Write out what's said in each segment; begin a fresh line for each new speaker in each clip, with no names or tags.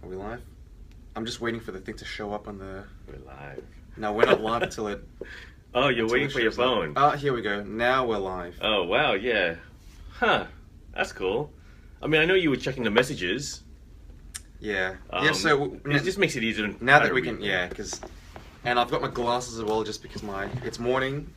Are we live? I'm just waiting for the thing to show up on the...
We're live.
No, we're not live until it...
Oh, you're waiting for your phone.
Ah, here we go. Now we're live.
Oh, wow, yeah. Huh. That's cool. I mean, I know you were checking the messages.
Yeah. Yeah, so...
It just makes it easier.
Now that we can... Yeah, because... And I've got my glasses as well, just because it's morning.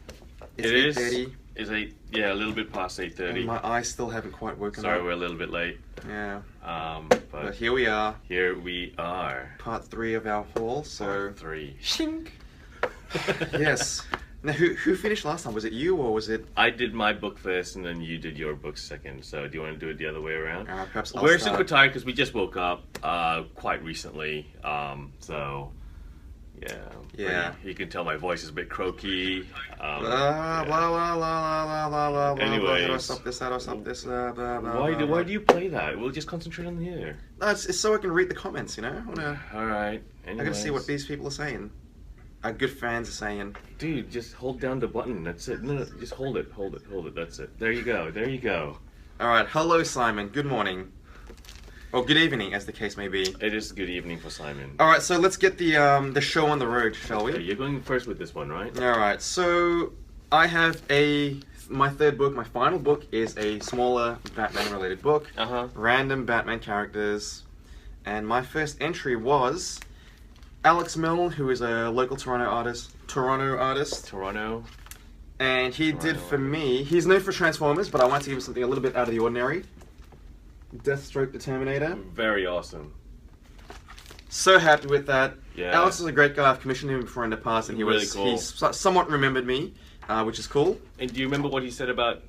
It's 8:30.
It's a little bit past 8:30.
And my eyes still haven't quite woken
Sorry,
up.
we're a little bit late.
Yeah.
But
here we are.
Here we are.
Part 3 of our haul, so...
Part 3.
Shink! Yes. Now, who finished last time? Was it you or was it...
I did my book first and then you did your book second. So do you want to do it the other way around?
Perhaps
We're super tired because we just woke up quite recently. So... Yeah. You can tell my voice is a bit croaky.
Blah, blah, blah, blah, blah, blah, blah.
Anyways.
How do I stop this? How do I stop this? Blah, blah,
Why do you play that? We'll just concentrate on here.
No, it's so I can read the comments, you know?
Alright.
I gotta see what these people are saying. Our good fans are saying.
Dude, just hold down the button. That's it. No, just hold it. That's it. There you go.
Alright, hello Simon. Good morning. Or good evening, as the case may be.
It is good evening for Simon.
Alright, so let's get the show on the road, shall we?
Okay, you're going first with this one, right?
Alright, so I have my third book, my final book is a smaller Batman-related book. Random Batman characters. And my first entry was Alex Milne, who is a local Toronto artist. And he did for me, he's known for Transformers, but I wanted to give him something a little bit out of the ordinary. Deathstroke the Terminator.
Very awesome.
So happy with that.
Yeah.
Alex is a great guy. I've commissioned him before in the past, and he's somewhat remembered me, which is cool.
And do you remember what he said about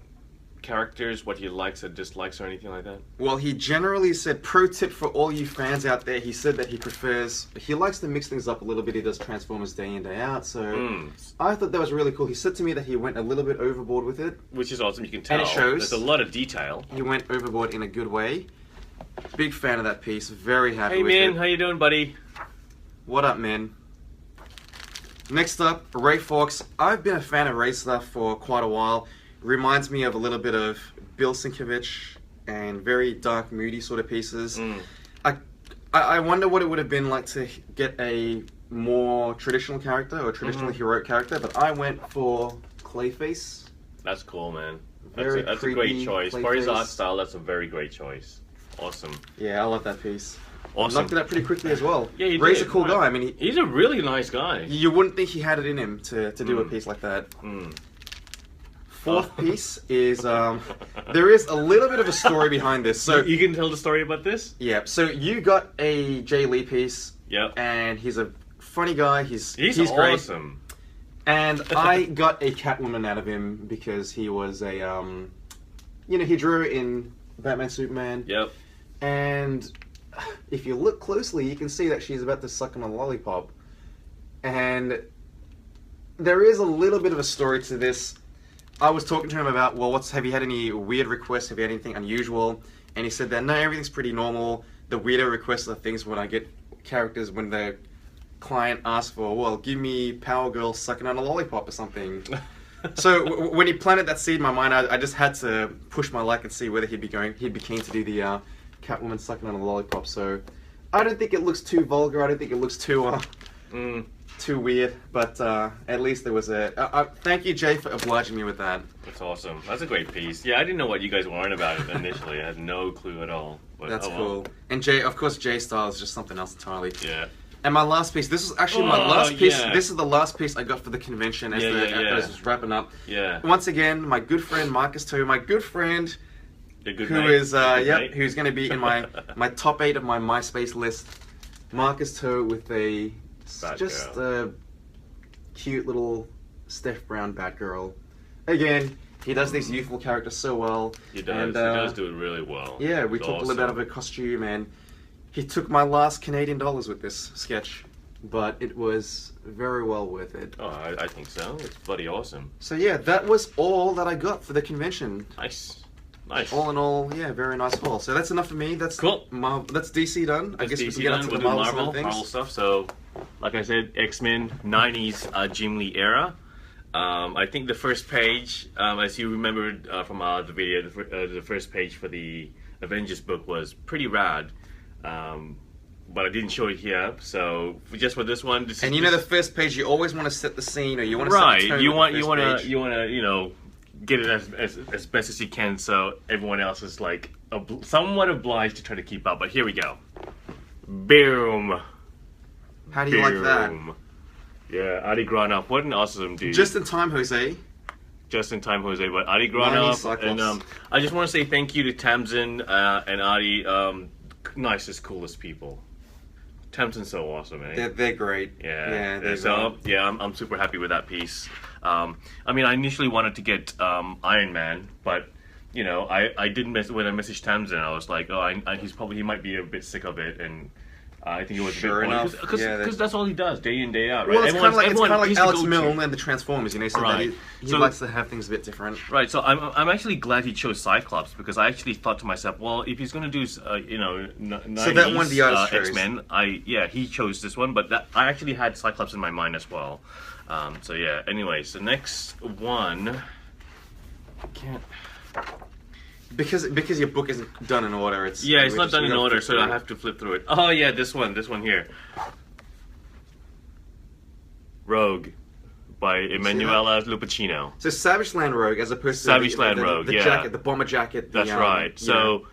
characters, what he likes or dislikes or anything like that?
Well, he generally said, pro tip for all you fans out there, he said that he likes to mix things up a little bit. He does Transformers day in, day out, so I thought that was really cool. He said to me that he went a little bit overboard with it.
Which is awesome, you can tell.
And it shows.
There's a lot of detail.
He went overboard in a good way. Big fan of that piece, very happy with it.
Hey man, how you doing, buddy?
What up, man? Next up, Ray Fawkes. I've been a fan of Ray's stuff for quite a while. Reminds me of a little bit of Bill Sienkiewicz and very dark, moody sort of pieces. I wonder what it would have been like to get a more traditional character or traditional heroic character, but I went for Clayface.
That's cool, man. That's a
Creepy
great choice. For his
Clayface.
art style, that's a very great choice. Awesome.
Yeah, I love that piece.
Awesome.
Knocked it out pretty quickly as well.
Yeah, he
Ray's
did.
a cool guy. I mean,
he's a really nice guy.
You wouldn't think he had it in him to do a piece like that. Fourth piece is, there is a little bit of a story behind this. So
you can tell the story about this?
Yeah, so you got a Jay Lee piece.
Yep.
And he's a funny guy. He's
awesome.
Great. And I got a Catwoman out of him because he was a, he drew in Batman Superman.
Yep.
And if you look closely, you can see that she's about to suck on a lollipop. And there is a little bit of a story to this. I was talking to him about, well, have you had any weird requests? Have you had anything unusual? And he said that, no, everything's pretty normal. The weirder requests are things when I get characters when the client asks for, well, give me Power Girl sucking on a lollipop or something. So when he planted that seed in my mind, I just had to push my luck and see whether he'd be keen to do the Catwoman sucking on a lollipop. So I don't think it looks too vulgar. I don't think it looks too too weird, but at least there was a... thank you, Jay, for obliging me with that.
That's awesome. That's a great piece. Yeah, I didn't know what you guys were on about it initially. I had no clue at all. But,
that's cool. And Jay, of course, Jay's style is just something else entirely.
Yeah.
And my last piece, this is actually my last piece. Yeah. This is the last piece I got for the convention as as was wrapping up.
Yeah.
Once again, my good friend Marcus Toe, my good friend who's going to be in my top 8 of my MySpace list. Marcus Toe with a a cute little Steph Brown Batgirl. Again, he does these youthful characters so well.
He does. And, he does do it really well.
Yeah, we talked a little bit about her costume, and he took my last Canadian dollars with this sketch, but it was very well worth it.
Oh, I think so. It's bloody awesome.
So yeah, that was all that I got for the convention.
Nice. Nice.
All in all, yeah, very nice haul. So that's enough for me. That's
cool.
That's DC done. I guess we can get into the Marvel
stuff. So, like I said, X-Men 90s Jim Lee era. I think the first page, as you remembered from the video, the first page for the Avengers book was pretty rad. but I didn't show it here. So just for this one,
and you know the first page, you always want to set the scene, or you want to set the tone.
You want to get it as best as you can, so everyone else is like somewhat obliged to try to keep up. But here we go. Boom.
How do you like that?
Yeah, Adi Granov, what an awesome dude.
Just in time, Jose.
Just in time, Jose. But Adi Granov, and I just want to say thank you to Tamsin and Adi, nicest, coolest people. Tamsin's so awesome, eh?
They're great.
Yeah. I'm super happy with that piece. I mean, I initially wanted to get Iron Man, but you know, I didn't when I messaged Tamsin, I was like, oh, he might be a bit sick of it, and I think it was
sure
a bit
enough
because that's all he does day in day out, right?
Well, it's kind of like Alex Milne and the Transformers, you know, so
right.
he likes to have things a bit different.
Right. So I'm actually glad he chose Cyclops, because I actually thought to myself, well, if he's going to do 90s,
so that one the artist chose.
X-Men, he chose this one, but I actually had Cyclops in my mind as well. So yeah. Anyways, the next one, I can't.
Because your book isn't done in order.
It's not done in order, so I have to flip through it. Oh yeah, this one here. Rogue by Emanuela Lupacchino.
So Savage Land Rogue, as opposed to
Savage Land Rogue,
the jacket, the bomber jacket.
That's right. So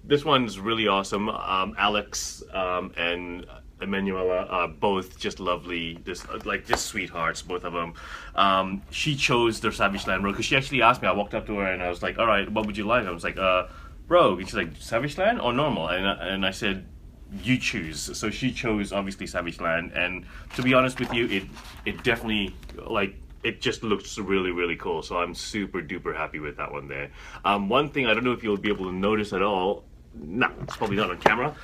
this one's really awesome. Alex and Emanuela are both just lovely, just sweethearts, both of them. She chose the Savage Land Rogue because she actually asked me. I walked up to her and I was like, "All right, what would you like?" I was like, "Rogue." And she's like, "Savage Land or normal?" And I said, "You choose." So she chose obviously Savage Land, and to be honest with you, it definitely it just looks really, really cool. So I'm super duper happy with that one there. One thing I don't know if you'll be able to notice at all. No, it's probably not on camera.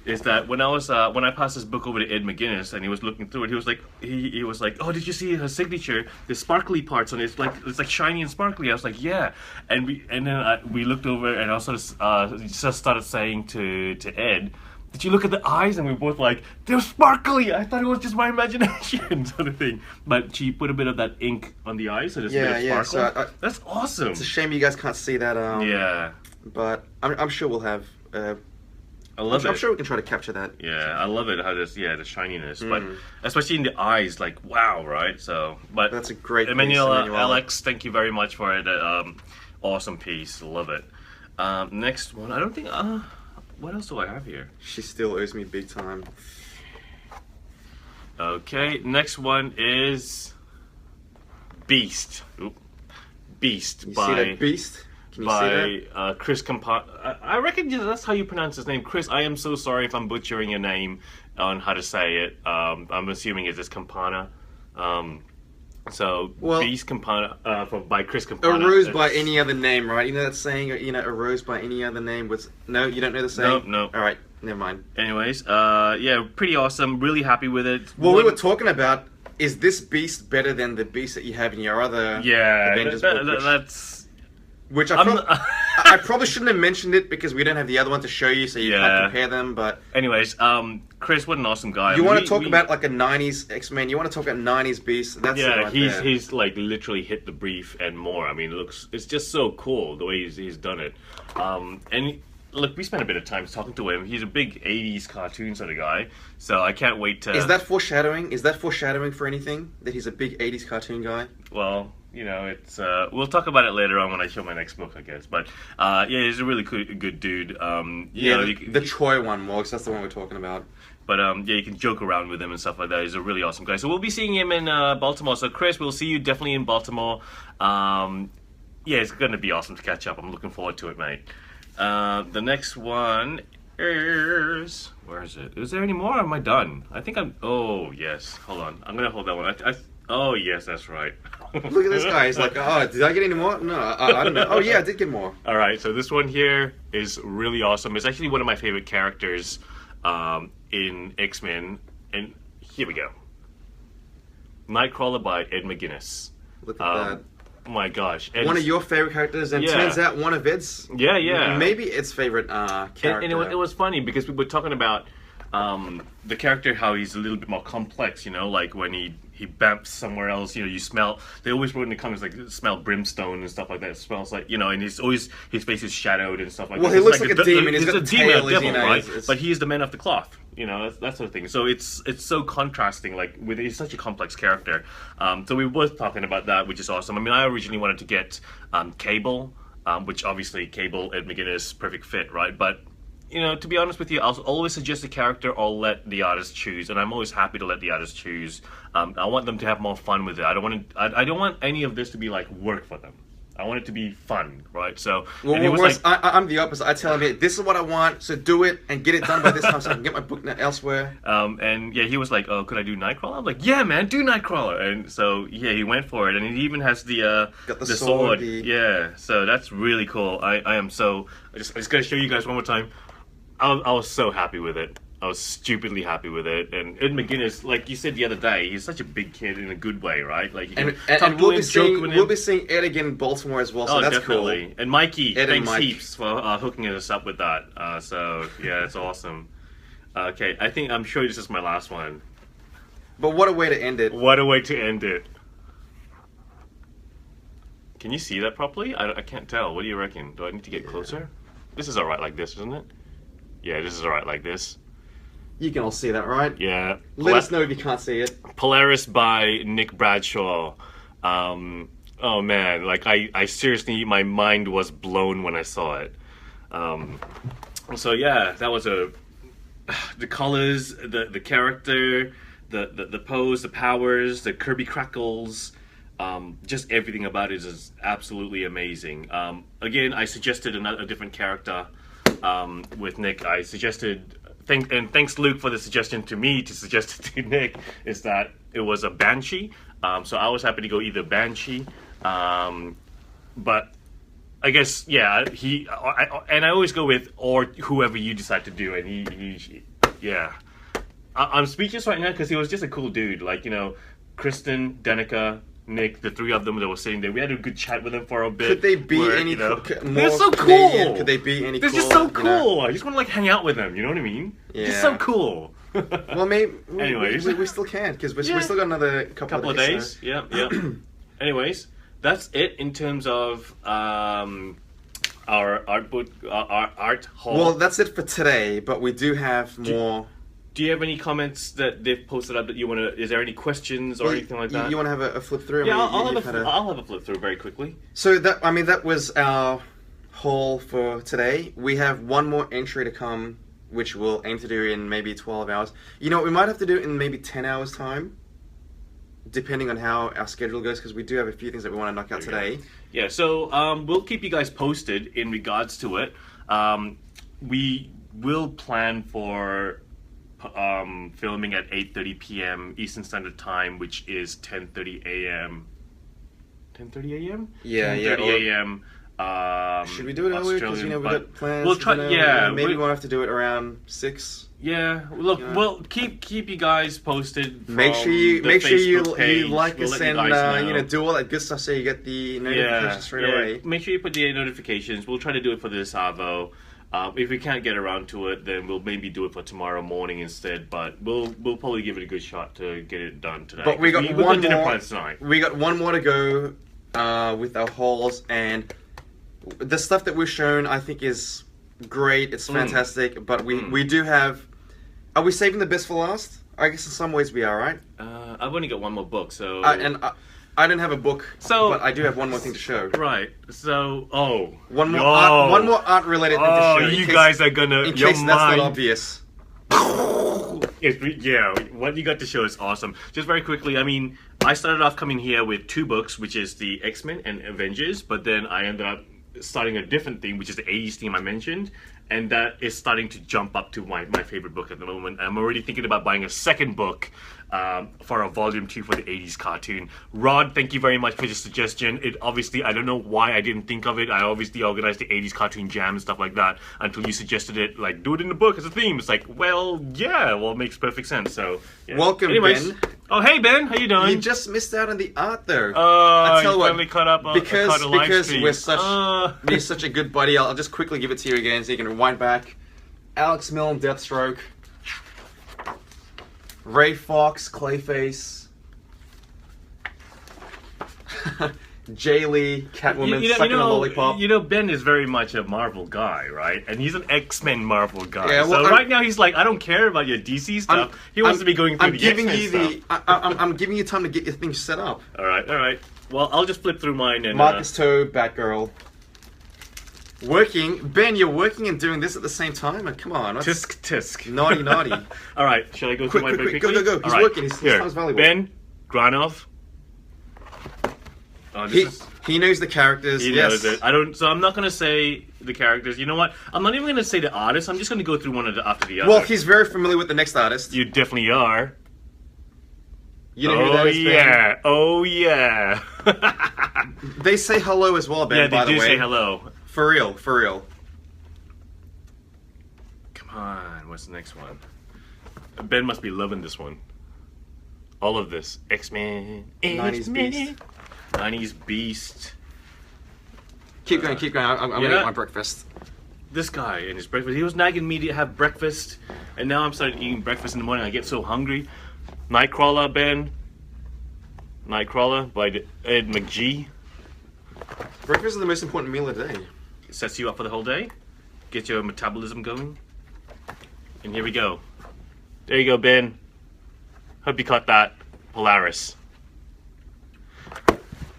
Is that when I passed this book over to Ed McGuinness and he was looking through it, he was like, "Oh, did you see her signature? The sparkly parts on it, it's like shiny and sparkly." I was like, "Yeah," and then we looked over and I also just started saying to Ed, "Did you look at the eyes?" And we were both like, "They're sparkly." I thought it was just my imagination, sort of thing. But she put a bit of that ink on the eyes, so there's a bit of sparkle. So that's awesome.
It's a shame you guys can't see that.
Yeah.
But I'm sure we'll have.
I love it.
I'm sure we can try to capture that.
Yeah, I love it. How the shininess, but especially in the eyes, like wow, right? So, but
that's a great.
Emanuela, Alex, thank you very much for it. Awesome piece, love it. Next one, I don't think. What else do I have here?
She still owes me big time.
Okay, next one is Beast. Beast
you
by.
See that Beast?
By Chris Campana. I reckon that's how you pronounce his name. Chris, I am so sorry if I'm butchering your name on how to say it. I'm assuming it's Campana. Beast Campana by Chris Campana.
A rose by any other name, right? You know that saying, a rose by any other name was... No, you don't know the saying?
No.
All right, never mind.
Anyways, pretty awesome. Really happy with it.
Well, we were talking about, is this Beast better than the Beast that you have in your other Avengers book?
That's...
Which I probably shouldn't have mentioned it because we don't have the other one to show you, so you can't compare them. But
anyways, Chris, what an awesome guy.
You want to talk about like a '90s X-Men? You want to talk about '90s Beast? That's
he's like literally hit the brief and more. I mean, it's just so cool the way he's done it. And look, we spent a bit of time talking to him. He's a big '80s cartoon sort of guy, so I can't wait to.
Is that foreshadowing? Is that foreshadowing for anything? That he's a big '80s cartoon guy?
Well. It's we'll talk about it later on when I show my next book, I guess. But he's a really good dude.
The Troy one, Morgs, that's the one we're talking about.
But you can joke around with him and stuff like that. He's a really awesome guy. So we'll be seeing him in Baltimore. So Chris, we'll see you definitely in Baltimore. It's going to be awesome to catch up. I'm looking forward to it, mate. The next one is... Where is it? Is there any more or am I done? I think I'm... Oh, yes. Hold on. I'm going to hold that one. Oh, yes, that's right.
Look at this guy. He's like, oh, did I get any more? No, I don't know. Oh, yeah, I did get more.
All right, so this one here is really awesome. It's actually one of my favorite characters in X-Men. And here we go. Nightcrawler by Ed McGuinness.
Look at that.
Oh my gosh.
One of your favorite characters, and turns out one of Ed's.
Yeah.
Maybe Ed's favorite character.
And it was funny because we were talking about the character, how he's a little bit more complex, you know, like when he bamps somewhere else, you know, you smell, they always wrote in the comments like smell brimstone and stuff like that. It smells like, you know, and he's always, his face is shadowed and stuff like
well,
that.
Well, he looks like a demon. He's got a tail,
devil,
you know,
right? But he is the man of the cloth, you know, that sort of thing. So it's so contrasting, like with, he's such a complex character. So we were talking about that, which is awesome. I mean, I originally wanted to get Cable, which obviously Cable, Ed McGuinness, perfect fit, right? But you know, to be honest with you, I'll always suggest a character or let the artist choose, and I'm always happy to let the artist choose. I want them to have more fun with it. I don't want any of this to be like work for them. I want it to be fun, right? So,
well,
and it was
like,
like,
I'm the opposite. I tell him, hey, this is what I want, so do it and get it done by this time, so I can get my book elsewhere.
And yeah, he was like, "Oh, could I do Nightcrawler?" I'm like, "Yeah, man, do Nightcrawler." And so yeah, he went for it, and he even has the
got the
sword.
the...
Yeah, so that's really cool. I am so. I just gotta show you guys one more time. I was so happy with it. I was stupidly happy with it. And Ed McGuinness, like you said the other day, he's such a big kid in a good way, right? Like you can
and we'll be seeing Ed again in Baltimore as well, so that's
definitely.
Cool.
And Mikey,
Ed
thanks
and
heaps for hooking us up with that. So yeah, it's awesome. Okay, I think I'm sure this is my last one.
But what a way to end it.
What a way to end it. Can you see that properly? I can't tell. What do you reckon? Do I need to get closer? This is alright like this, isn't it? Yeah, this is alright like this.
You can all see that, right?
Yeah.
Let us know if you can't see it.
Polaris by Nick Bradshaw. Oh man, like I seriously, my mind was blown when I saw it. So yeah, that was the colors, the character, the pose, the powers, the Kirby crackles. Just everything about it is absolutely amazing. Again, I suggested a different character with Nick. I suggested, thanks Luke for the suggestion to me to suggest it to Nick, is that it was a Banshee. So I was happy to go either Banshee, but I guess yeah, and I always go with or whoever you decide to do, and he yeah. I'm speechless right now because he was just a cool dude. Like, you know, Kristen, Danica, Nick, the three of them that were sitting there. We had a good chat with them for a bit.
Could they be any
more
they're
so
Canadian?
cool?
Could they be any
They're
cool?
just so cool.
You know?
I just want to like hang out with them. You know what I mean?
Yeah.
Just so cool.
Well, maybe.
Anyways,
we still can because we
Yeah.
still got another couple
of days. So. Yeah. Anyways, that's it in terms of our art book, our art haul.
Well, that's it for today. But we do have more.
Do you have any comments that they've posted up that you want to? Is there any questions or anything like that?
You want to have a flip through?
Yeah, I'll have a flip through very quickly.
So that was our haul for today. We have one more entry to come, which we'll aim to do in maybe 12 hours. You know, we might have to do it in maybe 10 hours time, depending on how our schedule goes, because we do have a few things that we want to knock out today.
Yeah, so we'll keep you guys posted in regards to it. We will plan for filming at 8:30 p.m. Eastern Standard Time, which is 10:30 a.m. 10:30 a.m.
Yeah,
10:30 a.m.
Should we do it earlier? Because we got plans.
We'll try.
Maybe we'll have to do it around 6.
Yeah. Look, we'll keep you guys posted.
Make sure you
page.
like us and do all that good stuff so you get the notifications straight away.
Make sure you put the notifications. We'll try to do it for this Avo. If we can't get around to it, then we'll maybe do it for tomorrow morning instead. But we'll probably give it a good shot to get it done today.
But we got one
dinner
more.
plans tonight.
We got one more to go with our hauls, and the stuff that we've shown I think is great. It's fantastic. But we do have. Are we saving the best for last? I guess in some ways we are, right?
I've only got one more book, so.
I don't have a book, but I do have one more thing to show.
Right. So,
one more art related thing to show.
You guys are gonna.
In case that's not obvious.
Yeah, what you got to show is awesome. Just very quickly, I mean, I started off coming here with 2 books, which is the X-Men and Avengers, but then I ended up starting a different theme, which is the 80s theme I mentioned, and that is starting to jump up to my favorite book at the moment. I'm already thinking about buying a second book for a volume 2 for the 80s cartoon. Rod, thank you very much for your suggestion. It obviously, I don't know why I didn't think of it. I obviously organized the 80s cartoon jam and stuff like that until you suggested it, like, do it in the book as a theme. It's like, well, yeah, well, it makes perfect sense. So, yeah.
Welcome,
anyways, Ben. Oh, hey, Ben, how you doing?
You just missed out on the art, though.
I tell you what, finally caught up
because
a live stream.
we're such a good buddy. I'll just quickly give it to you again so you can rewind back. Alex Milne, Deathstroke. Ray Fox, Clayface, Jay Lee, Catwoman, sucking a lollipop.
You know, Ben is very much a Marvel guy, right? And he's an X-Men Marvel guy.
Yeah, well,
so right now he's like, I don't care about your DC stuff. He wants to be going through the X-Men stuff.
I'm giving you time to get your things set up.
All right. Well, I'll just flip through mine and...
Marcus Toe, Batgirl. Working. Ben, you're working and doing this at the same time? Come on.
Tisk.
Naughty.
All right, shall I go through mine very quickly?
Go. He's working. His time's valuable.
Ben Granov.
He knows the characters.
He knows it. So I'm not going to say the characters. You know what? I'm not even going to say the artist. I'm just going to go through one after the other.
Well, he's very familiar with the next artist.
You definitely are.
You know who that is, Ben?
Oh, yeah.
They say hello as well, Ben, by the way.
Yeah, they do say hello.
For real.
Come on, what's the next one? Ben must be loving this one. All of this. X-Men.
90s Beast.
90s Beast.
Keep going. I'm going to eat my breakfast.
This guy and his breakfast. He was nagging me to have breakfast, and now I'm starting eating breakfast in the morning. I get so hungry. Nightcrawler, Ben. Nightcrawler by Ed McGee.
Breakfast is the most important meal of the day.
It sets you up for the whole day. Get your metabolism going. And here we go. There you go, Ben. Hope you caught that. Polaris.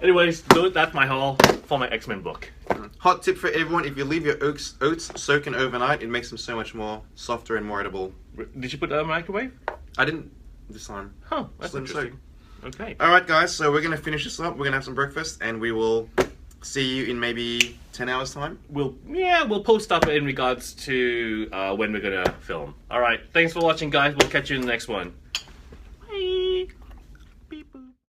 Anyways, that's my haul for my X-Men book.
Hot tip for everyone, if you leave your oats soaking overnight, it makes them so much more softer and more edible.
Did you put that in the microwave?
I didn't this time.
Huh, that's interesting. Okay.
Alright guys, so we're going to finish this up. We're going to have some breakfast and we will see you in maybe 10 hours time.
We'll post up in regards to when we're going to film. Alright, thanks for watching guys. We'll catch you in the next one.